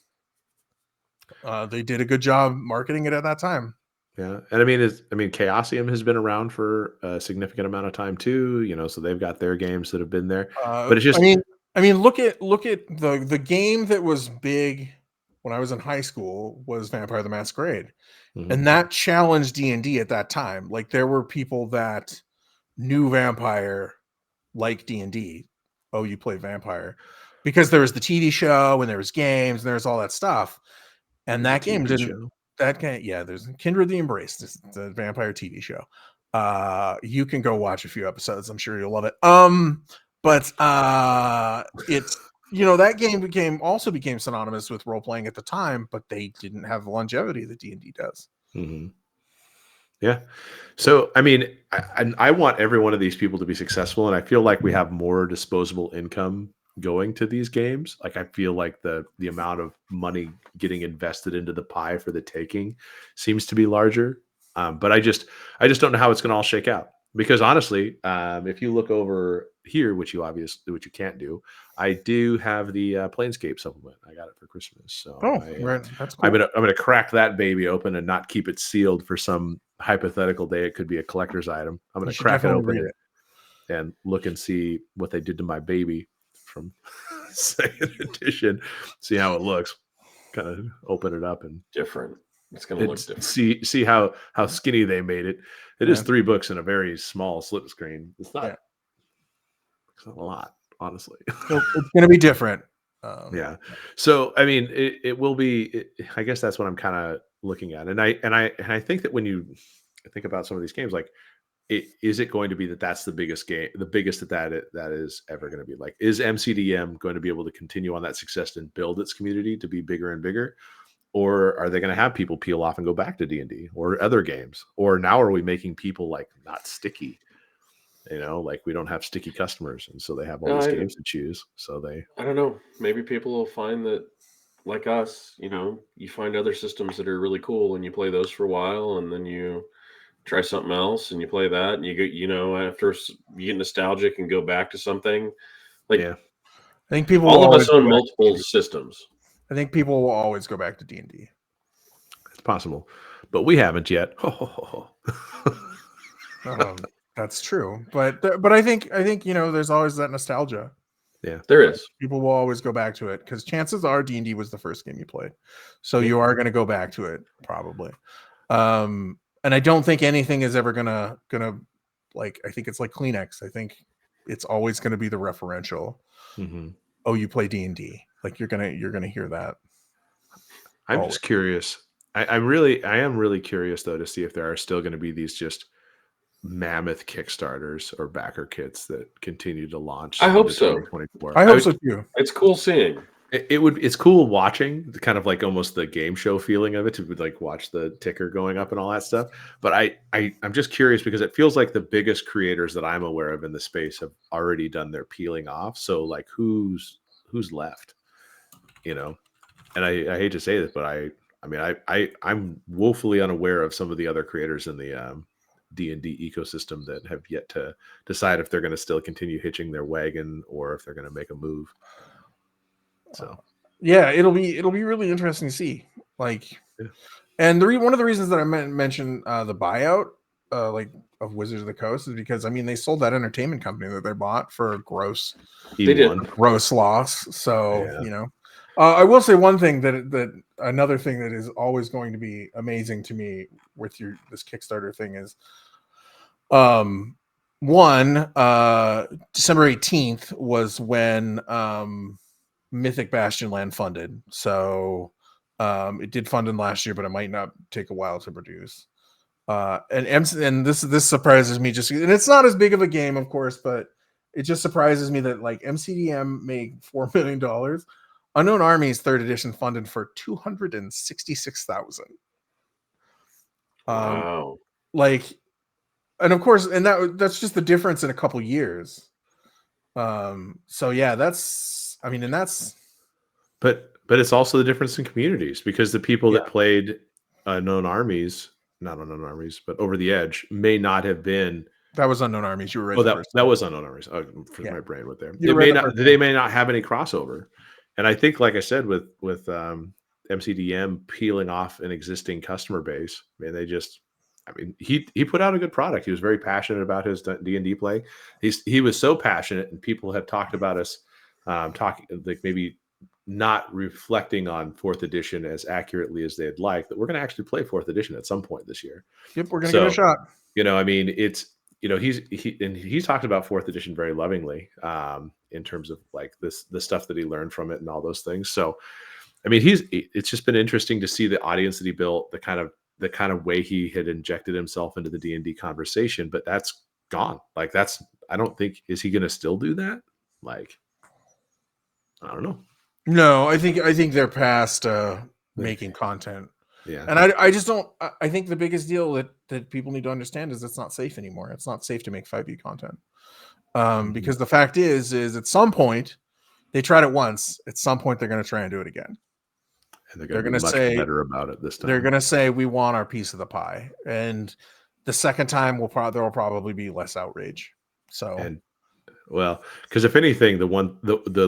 S2: They did a good job marketing it at that time.
S1: Yeah, and I mean, Chaosium has been around for a significant amount of time too. So they've got their games that have been there. But it's just,
S2: I mean, look at the game that was big when I was in high school was Vampire the Masquerade, and that challenged D&D at that time. Like there were people that knew Vampire like D&D. Oh, you play Vampire because there was the TV show and there was games and there's all that stuff, and that game didn't. There's Kindred the Embrace, the vampire TV show. You can go watch a few episodes. I'm sure you'll love it. But it's that game became synonymous with role playing at the time, but they didn't have the longevity that D&D does.
S1: Yeah. So I mean, I want every one of these people to be successful, and I feel like we have more disposable income going to these games. Like I feel like the amount of money getting invested into the pie for the taking seems to be larger. But I just don't know how it's going to all shake out, because honestly, if you look over here, which you can't do, I do have the Planescape supplement. I got it for Christmas. So
S2: that's cool.
S1: I'm gonna crack that baby open and not keep it sealed for some hypothetical day. It could be a collector's item. I'm gonna crack it open and look and see what they did to my baby from second edition, see how it looks, kind of open it up and
S3: different. It's going to look different.
S1: See how skinny they made it. It is 3 books in a very small slip screen. It's not a lot, honestly.
S2: It's going to be different.
S1: So I mean, it will be. I guess that's what I'm kind of looking at, and I think that when you think about some of these games, like, is it going to be that's the biggest game, the biggest that is ever going to be? Like, is MCDM going to be able to continue on that success and build its community to be bigger and bigger, or are they going to have people peel off and go back to D&D or other games? Or now are we making people like not sticky? Like we don't have sticky customers, and so they have all these games to choose. So
S3: I don't know. Maybe people will find that, like us, you find other systems that are really cool and you play those for a while, and then you try something else and you play that, and you get, after you get nostalgic and go back to something. Like,
S1: yeah,
S2: I think people
S3: all of us own multiple systems.
S2: I think people will always go back to D&D.
S1: It's possible, but we haven't yet.
S2: That's true, but I think there's always that nostalgia.
S1: Yeah,
S3: there is.
S2: People will always go back to it because chances are D&D was the first game you played, so you are going to go back to it probably. And I don't think anything is ever gonna like, I think it's like Kleenex. I think it's always going to be the referential.
S1: Mm-hmm.
S2: Oh, you play D&D, like you're gonna hear that.
S1: I'm just curious. I am really curious though to see if there are still going to be these just mammoth Kickstarters or backer kits that continue to launch.
S3: I hope so.
S2: I hope so too.
S3: It's cool seeing.
S1: It's cool watching the kind of like almost the game show feeling of it, to like watch the ticker going up and all that stuff. But I'm just curious because it feels like the biggest creators that I'm aware of in the space have already done their peeling off. So like who's left, And I hate to say this, but I'm woefully unaware of some of the other creators in the D&D ecosystem that have yet to decide if they're going to still continue hitching their wagon or if they're going to make a move. So
S2: yeah, it'll be really interesting to see. Like, and one of the reasons that I mentioned the buyout, like of Wizards of the Coast, is because they sold that entertainment company that they bought for gross loss. So I will say one thing that another thing that is always going to be amazing to me with this Kickstarter thing is, December 18th was when Mythic Bastion Land funded. So it did fund in last year, but it might not take a while to produce. And this surprises me and it's not as big of a game, of course, but it just surprises me that like MCDM made $4 million. Unknown Armies 3rd edition funded for $266,000.
S3: Wow.
S2: And of course, and that's just the difference in a couple years. So yeah, that's
S1: but it's also the difference in communities, because the people that played Unknown Armies, not Unknown Armies, but Over the Edge, may not have been.
S2: That was Unknown Armies. You were right.
S1: That was Unknown Armies. My brain went there. They may not have any crossover, and I think, like I said, with MCDM peeling off an existing customer base, he put out a good product. He was very passionate about his D&D play. He was so passionate, and people have talked about us talking like maybe not reflecting on 4th edition as accurately as they'd like, that we're going to actually play 4th edition at some point this year.
S2: Yep, we're going to give it a shot.
S1: He's talked about 4th edition very lovingly in terms of like the stuff that he learned from it and all those things. So, it's just been interesting to see the audience that he built, the kind of way he had injected himself into the D&D conversation, but that's gone. Like I don't think, is he going to still do that? Like, I don't know.
S2: No, I think they're past making content.
S1: Yeah.
S2: And I just don't. I think the biggest deal that people need to understand is it's not safe anymore. It's not safe to make 5e content. Because the fact is at some point they tried it once. At some point they're going to try and do it again.
S1: And they're going to say better about it this time.
S2: They're going to say we want our piece of the pie, and the second time there will probably be less outrage. So.
S1: Well, because if anything, the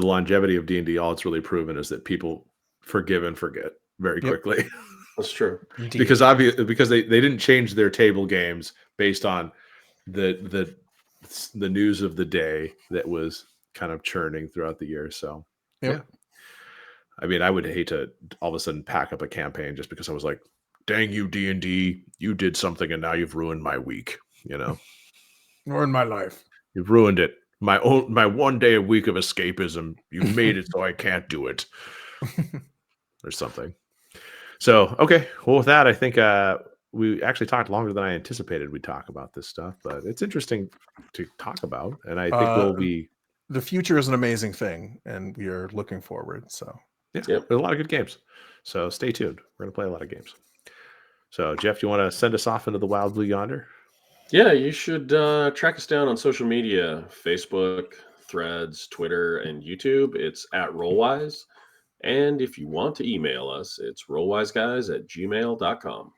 S1: longevity of D&D, all it's really proven is that people forgive and forget very quickly.
S3: That's true.
S2: Indeed.
S1: because they didn't change their table games based on the news of the day that was kind of churning throughout the year. So yeah, I would hate to all of a sudden pack up a campaign just because I was like, "Dang you, D&D, you did something and now you've ruined my week."
S2: Ruined my life.
S1: You've ruined it. My 1 day a week of escapism. You made it so I can't do it. Or something. So, okay. Well, with that, I think we actually talked longer than I anticipated we'd talk about this stuff, but it's interesting to talk about. And I think
S2: the future is an amazing thing, and we are looking forward. So
S1: Yeah, there's a lot of good games. So stay tuned. We're going to play a lot of games. So, Jeff, you want to send us off into the wild blue yonder?
S3: Yeah, you should track us down on social media: Facebook, Threads, Twitter, and YouTube. It's at Rollwise. And if you want to email us, it's rollwiseguys@gmail.com.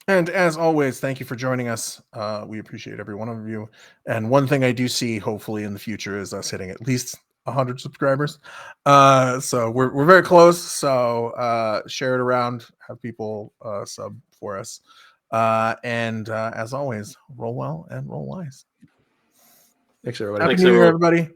S2: And as always, thank you for joining us. We appreciate every one of you. And one thing I do see, hopefully in the future, is us hitting at least 100 subscribers. So we're very close. So share it around, have people sub for us. And as always, roll well and roll wise.
S1: Thanks, everybody.
S2: Happy New Year, everybody.